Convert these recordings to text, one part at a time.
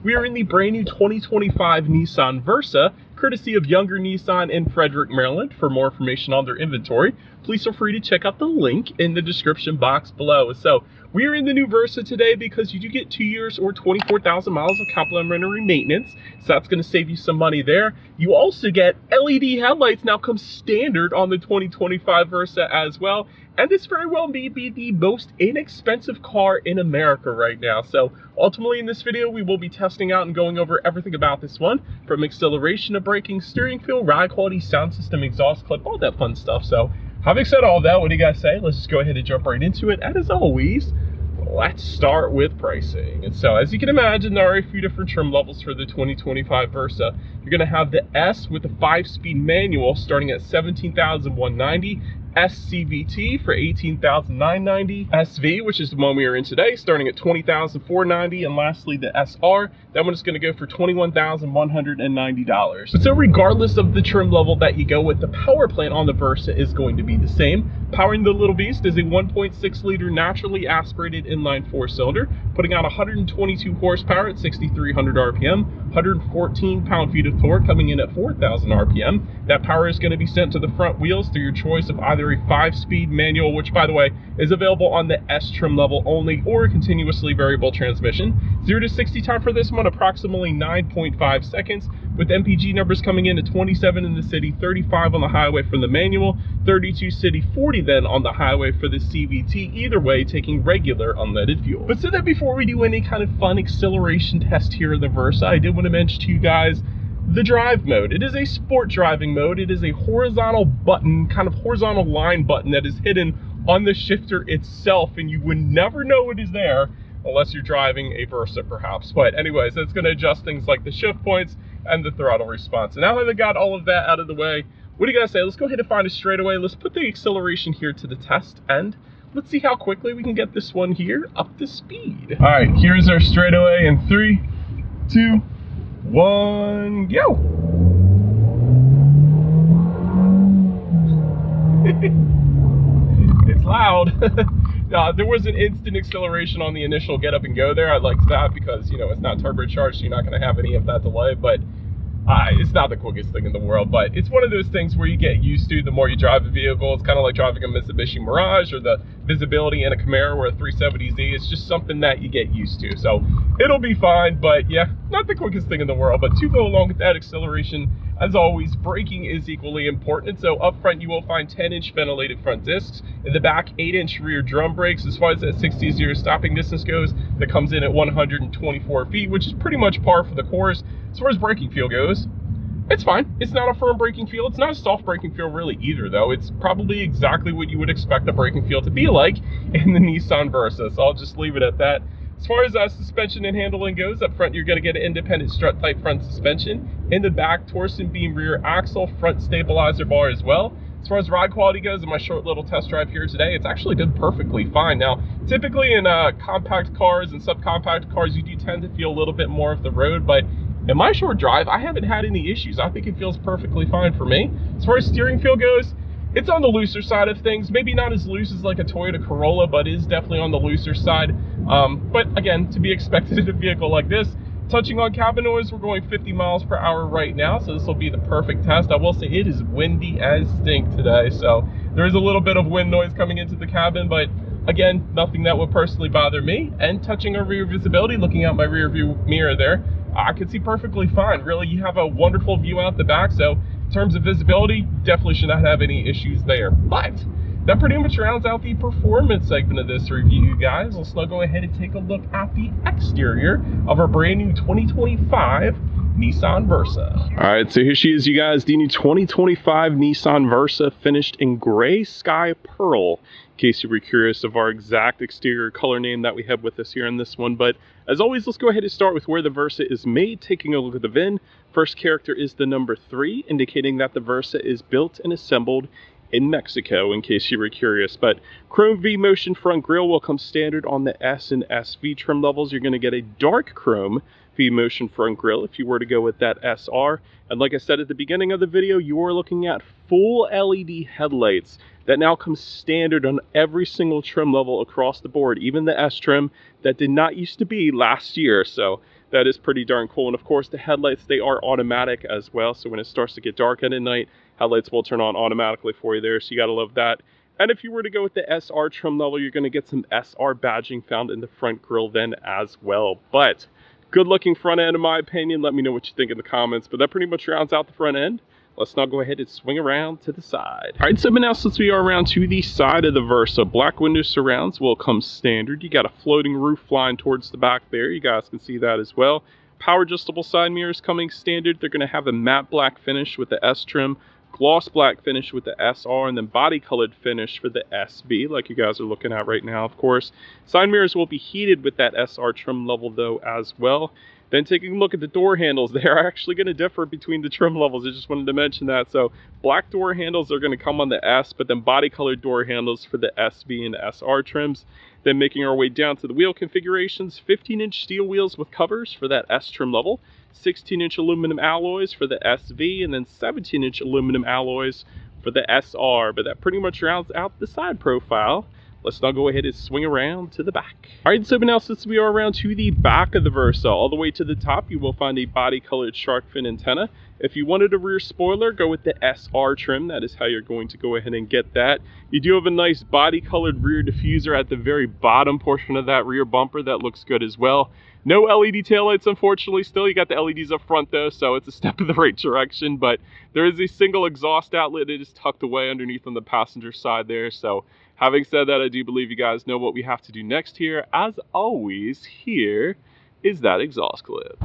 We are in the brand new 2025 Nissan Versa, courtesy of Younger Nissan in Frederick, Maryland. For more information on their inventory, please feel free to check out the link in the description box below. So we are in the new Versa today because you do get 2 years or 24,000 miles of complimentary maintenance. So that's going to save you some money there. You also get LED headlights now come standard on the 2025 Versa as well. And this very well may be the most inexpensive car in America right now. So ultimately in this video, we will be testing out and going over everything about this one, from acceleration to braking, steering feel, ride quality, sound system, exhaust clip, all that fun stuff. So having said all that, what do you guys say? Let's just go ahead and jump right into it. And as always, let's start with pricing. And so as you can imagine, there are a few different trim levels for the 2025 Versa. You're going to have the S with the 5-speed manual starting at $17,190. SCVT for $18,990, SV, which is the one we are in today, starting at $20,490, and lastly the SR, that one is going to go for $21,190. So regardless of the trim level that you go with, the power plant on the Versa is going to be the same. Powering the little beast is a 1.6 liter naturally aspirated inline 4-cylinder, putting out 122 horsepower at 6,300 RPM, 114 pound-feet of torque, coming in at 4,000 RPM. That power is going to be sent to the front wheels through your choice of either a 5-speed manual, which by the way is available on the S trim level only, or a continuously variable transmission. 0 to 60 time for this one, approximately 9.5 seconds, with MPG numbers coming in at 27 in the city, 35 on the highway for the manual, 32 city, 40 then on the highway for the CVT, either way taking regular unleaded fuel. But so that before we do any kind of fun acceleration test here in the Versa, I did want to mention to you guys the drive mode. It is a sport driving mode. It is a horizontal button, kind of horizontal line button that is hidden on the shifter itself, and you would never know it is there unless you're driving a Versa perhaps. But anyways, that's going to adjust things like the shift points and the throttle response. And now that I got all of that out of the way, what do you guys say? Let's go ahead and find a straightaway. Let's put the acceleration here to the test, and let's see how quickly we can get this one here up to speed. All right, here's our straightaway in 3, 2, 1, go. It's loud. There was an instant acceleration on the initial get up and go there. I liked that because, you know, it's not turbocharged, so you're not going to have any of that delay, but it's not the quickest thing in the world. But it's one of those things where you get used to the more you drive the vehicle. It's kind of like driving a Mitsubishi Mirage or the visibility in a Camaro or a 370Z. It's just something that you get used to, so it'll be fine. But yeah, not the quickest thing in the world. But to go along with that acceleration, as always, braking is equally important. So up front you will find 10-inch ventilated front discs. In the back, 8-inch rear drum brakes. As far as that 60-0 stopping distance goes, that comes in at 124 feet, which is pretty much par for the course. As far as braking feel goes, it's fine. It's not a firm braking feel. It's not a soft braking feel really either, though. It's probably exactly what you would expect the braking feel to be like in the Nissan Versa, so I'll just leave it at that. As far as suspension and handling goes, up front you're going to get an independent strut type front suspension. In the back, torsion beam rear axle, front stabilizer bar as well. As far as ride quality goes, in my short little test drive here today, it's actually been perfectly fine. Now, typically in compact cars and subcompact cars, you do tend to feel a little bit more of the road, but in my short drive, I haven't had any issues. I think it feels perfectly fine for me. As far as steering feel goes, it's on the looser side of things. Maybe not as loose as like a Toyota Corolla, but is definitely on the looser side. But again, to be expected in a vehicle like this. Touching on cabin noise, we're going 50 miles per hour right now, so this will be the perfect test. I will say it is windy as stink today, so there is a little bit of wind noise coming into the cabin, but again, nothing that would personally bother me. And touching on rear visibility, looking out my rear view mirror there, I can see perfectly fine. Really, you have a wonderful view out the back, so in terms of visibility, definitely should not have any issues there. But that pretty much rounds out the performance segment of this review, guys. Let's now go ahead and take a look at the exterior of our brand new 2025 Nissan Versa. All right, so here she is, you guys, the new 2025 Nissan Versa, finished in gray sky pearl, in case you were curious of our exact exterior color name that we have with us here in this one. But as always, let's go ahead and start with where the Versa is made. Taking a look at the VIN, first character is the number 3, indicating that the Versa is built and assembled in Mexico, in case you were curious. But chrome V-motion front grille will come standard on the S and SV trim levels. You're going to get a dark chrome V-motion front grille if you were to go with that SR. And like I said at the beginning of the video, you are looking at full LED headlights that now comes standard on every single trim level across the board, even the S trim that did not used to be last year. So That is pretty darn cool. And of course, the headlights, they are automatic as well. So when it starts to get dark at night, headlights will turn on automatically for you there. So you got to love that. And if you were to go with the SR trim level, you're going to get some SR badging found in the front grille then as well. But good looking front end in my opinion. Let me know what you think in the comments. But that pretty much rounds out the front end. Let's now go ahead and swing around to the side. All right, so now since we are around to the side of the Versa, black window surrounds will come standard. You got a floating roof line towards the back there. You guys can see that as well. Power adjustable side mirrors coming standard. They're going to have a matte black finish with the S trim, gloss black finish with the SR, and then body colored finish for the SB, like you guys are looking at right now, of course. Side mirrors will be heated with that SR trim level though as well. Then taking a look at the door handles, they are actually going to differ between the trim levels. I just wanted to mention that. So black door handles are going to come on the S, but then body colored door handles for the SB and SR trims. Then making our way down to the wheel configurations, 15-inch steel wheels with covers for that S trim level, 16-inch aluminum alloys for the SV, and then 17-inch aluminum alloys for the SR. But that pretty much rounds out the side profile. Let's now go ahead and swing around to the back. All right, so now since we are around to the back of the Versa, all the way to the top, you will find a body-colored shark fin antenna. If you wanted a rear spoiler, go with the SR trim. That is how you're going to go ahead and get that. You do have a nice body-colored rear diffuser at the very bottom portion of that rear bumper. That looks good as well. No LED taillights, unfortunately. Still, you got the LEDs up front, though, so it's a step in the right direction. But there is a single exhaust outlet that is tucked away underneath on the passenger side there. So having said that, I do believe you guys know what we have to do next here. As always, here is that exhaust clip.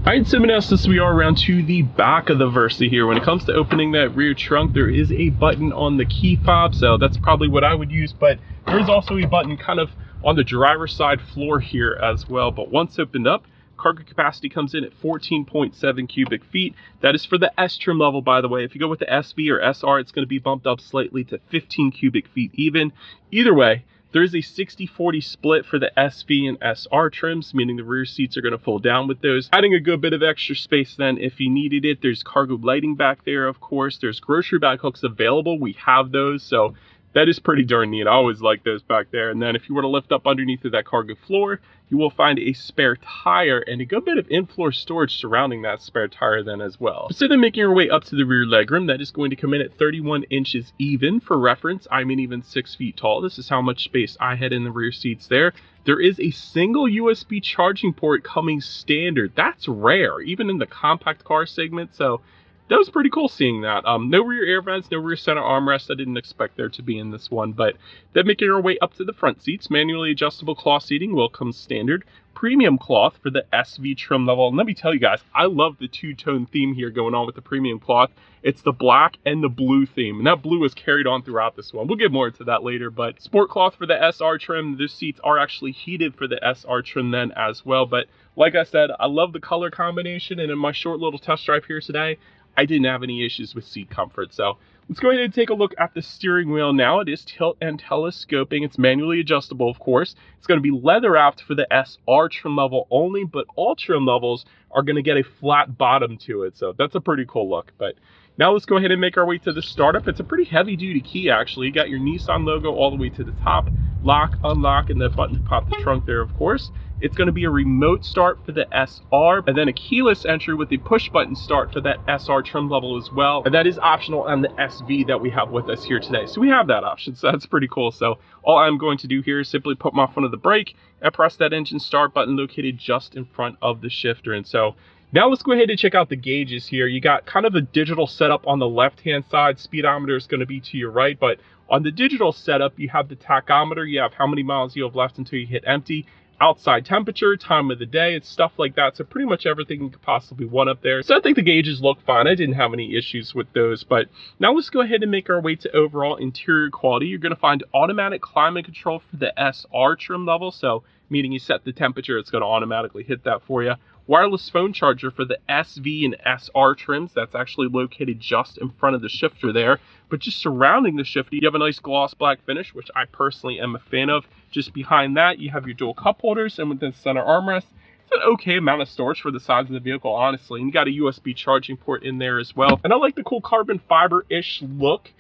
Alright, so now since we are around to the back of the Versa here, when it comes to opening that rear trunk, there is a button on the key fob, so that's probably what I would use, but there is also a button kind of on the driver's side floor here as well. But once opened up, cargo capacity comes in at 14.7 cubic feet. That is for the S trim level, by the way. If you go with the SV or SR, it's going to be bumped up slightly to 15 cubic feet even. Either way, there is a 60-40 split for the SV and SR trims, meaning the rear seats are going to fold down with those, adding a good bit of extra space then if you needed it. There's cargo lighting back there, of course. There's grocery bag hooks available. We have those, so that is pretty darn neat. I always like those back there. And then if you were to lift up underneath of that cargo floor, you will find a spare tire and a good bit of in-floor storage surrounding that spare tire then as well. So then making our way up to the rear legroom, that is going to come in at 31 inches even. For reference, I'm an even 6 feet tall. This is how much space I had in the rear seats there. There is a single USB charging port coming standard. That's rare, even in the compact car segment. So that was pretty cool seeing that. No rear air vents, no rear center armrest. I didn't expect there to be in this one. But then making our way up to the front seats, manually adjustable cloth seating will come standard. Premium cloth for the SV trim level. And let me tell you guys, I love the two-tone theme here going on with the premium cloth. It's the black and the blue theme, and that blue is carried on throughout this one. We'll get more into that later. But sport cloth for the SR trim. The seats are actually heated for the SR trim then as well. But like I said, I love the color combination, and in my short little test drive here today, I didn't have any issues with seat comfort. So let's go ahead and take a look at the steering wheel now. It is tilt and telescoping. It's manually adjustable, of course. It's going to be leather wrapped for the SR trim level only, but all trim levels are going to get a flat bottom to it. So that's a pretty cool look. But now let's go ahead and make our way to the startup. It's a pretty heavy duty key, actually. You got your Nissan logo all the way to the top. Lock, unlock, and the button to pop the trunk there, of course. It's going to be a remote start for the SR, and then a keyless entry with the push button start for that SR trim level as well. And that is optional on the SV that we have with us here today. So we have that option, so that's pretty cool. So all I'm going to do here is simply put my foot on the brake and press that engine start button located just in front of the shifter. And so now let's go ahead and check out the gauges here. You got kind of a digital setup on the left-hand side. Speedometer is going to be to your right, but on the digital setup, you have the tachometer. You have how many miles you have left until you hit empty. Outside temperature, time of the day, it's stuff like that. So pretty much everything you could possibly want up there. So I think the gauges look fine. I didn't have any issues with those. But now let's go ahead and make our way to overall interior quality. You're going to find automatic climate control for the SR trim level. So meaning you set the temperature, it's going to automatically hit that for you. wireless phone charger for the SV and SR trims. That's actually located just in front of the shifter there. But just surrounding the shifter, you have a nice gloss black finish, which I personally am a fan of. Just behind that, you have your dual cup holders, and within the center armrest, it's an okay amount of storage for the size of the vehicle, honestly. And you got a USB charging port in there as well. And I like the cool carbon fiber-ish look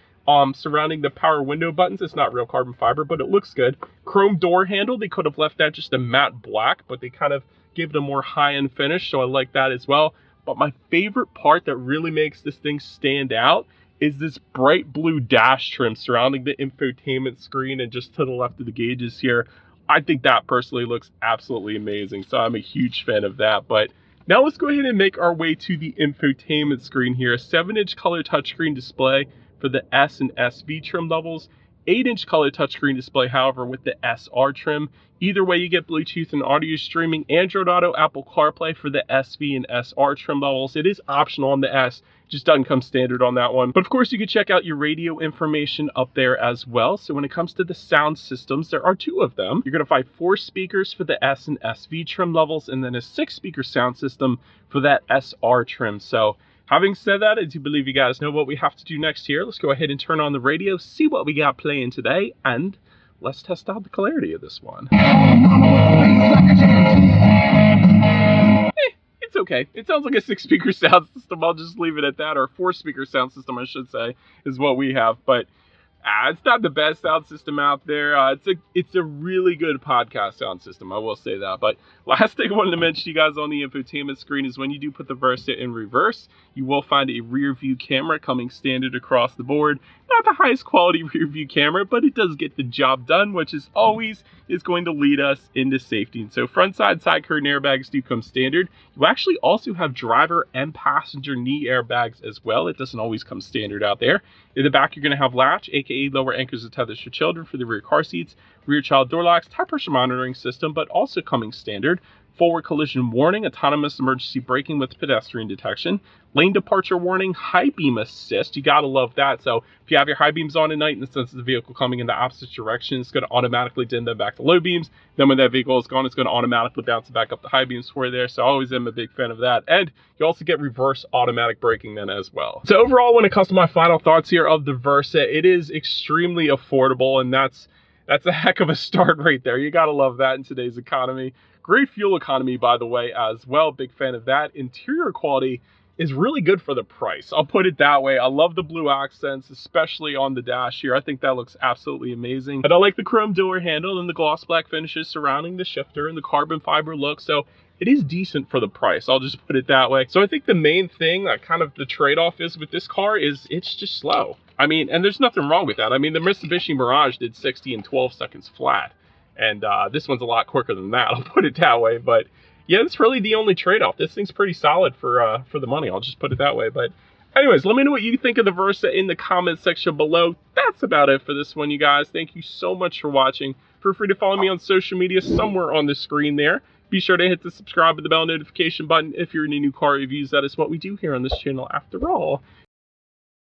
surrounding the power window buttons. It's not real carbon fiber, but it looks good. Chrome door handle, they could have left that just a matte black, but they kind of gave it a more high-end finish, so I like that as well. But my favorite part that really makes this thing stand out is this bright blue dash trim surrounding the infotainment screen and just to the left of the gauges here. I think that personally looks absolutely amazing, so I'm a huge fan of that. But now let's go ahead and make our way to the infotainment screen here. A 7-inch color touchscreen display for the S and SV trim levels. 8-inch color touchscreen display, however, with the SR trim. Either way, you get Bluetooth and audio streaming, Android Auto, Apple CarPlay for the SV and SR trim levels. It is optional on the S, just doesn't come standard on that one. But of course, you can check out your radio information up there as well. So when it comes to the sound systems, there are 2 of them. You're going to find 4 speakers for the S and SV trim levels, and then a 6-speaker sound system for that SR trim. So having said that, I do believe you guys know what we have to do next here. Let's go ahead and turn on the radio, see what we got playing today, and let's test out the clarity of this one. It's okay. It sounds like a 6-speaker sound system. I'll just leave it at that, or a 4-speaker sound system, I should say, is what we have. But it's not the best sound system out there. It's a really good podcast sound system, I will say that. But last thing I wanted to mention to you guys on the infotainment screen is when you do put the Versa in reverse, you will find a rear view camera coming standard across the board. Not the highest quality rear view camera, but it does get the job done, which is always is going to lead us into safety. And so front side curtain airbags do come standard. You actually also have driver and passenger knee airbags as well. It doesn't always come standard out there. In the back, you're going to have latch, aka lower anchors and tethers for children for the rear car seats, rear child door locks, tire pressure monitoring system, but also coming standard. Forward collision warning, autonomous emergency braking with pedestrian detection, lane departure warning, high beam assist. You gotta love that. So if you have your high beams on at night in the sense of the vehicle coming in the opposite direction, it's gonna automatically dim them back to low beams. Then when that vehicle is gone, it's gonna automatically bounce back up to high beams for you there. So I always am a big fan of that. And you also get reverse automatic braking then as well. So overall, when it comes to my final thoughts here of the Versa, it is extremely affordable, and that's a heck of a start right there. You gotta love that in today's economy. Great fuel economy, by the way, as well. Big fan of that. Interior quality is really good for the price. I'll put it that way. I love the blue accents, especially on the dash here. I think that looks absolutely amazing. And I like the chrome door handle and the gloss black finishes surrounding the shifter and the carbon fiber look. So it is decent for the price. I'll just put it that way. So I think the main thing, kind of the trade-off is with this car is it's just slow. I mean, and there's nothing wrong with that. I mean, the Mitsubishi Mirage did 60 in 12 seconds flat. And this one's a lot quicker than that, I'll put it that way. But yeah, that's really the only trade-off. This thing's pretty solid for the money, I'll just put it that way. But anyways, let me know what you think of the Versa in the comment section below. That's about it for this one, you guys. Thank you so much for watching. Feel free to follow me on social media somewhere on the screen there. Be sure to hit the subscribe and the bell notification button if you're into new car reviews. That is what we do here on this channel after all.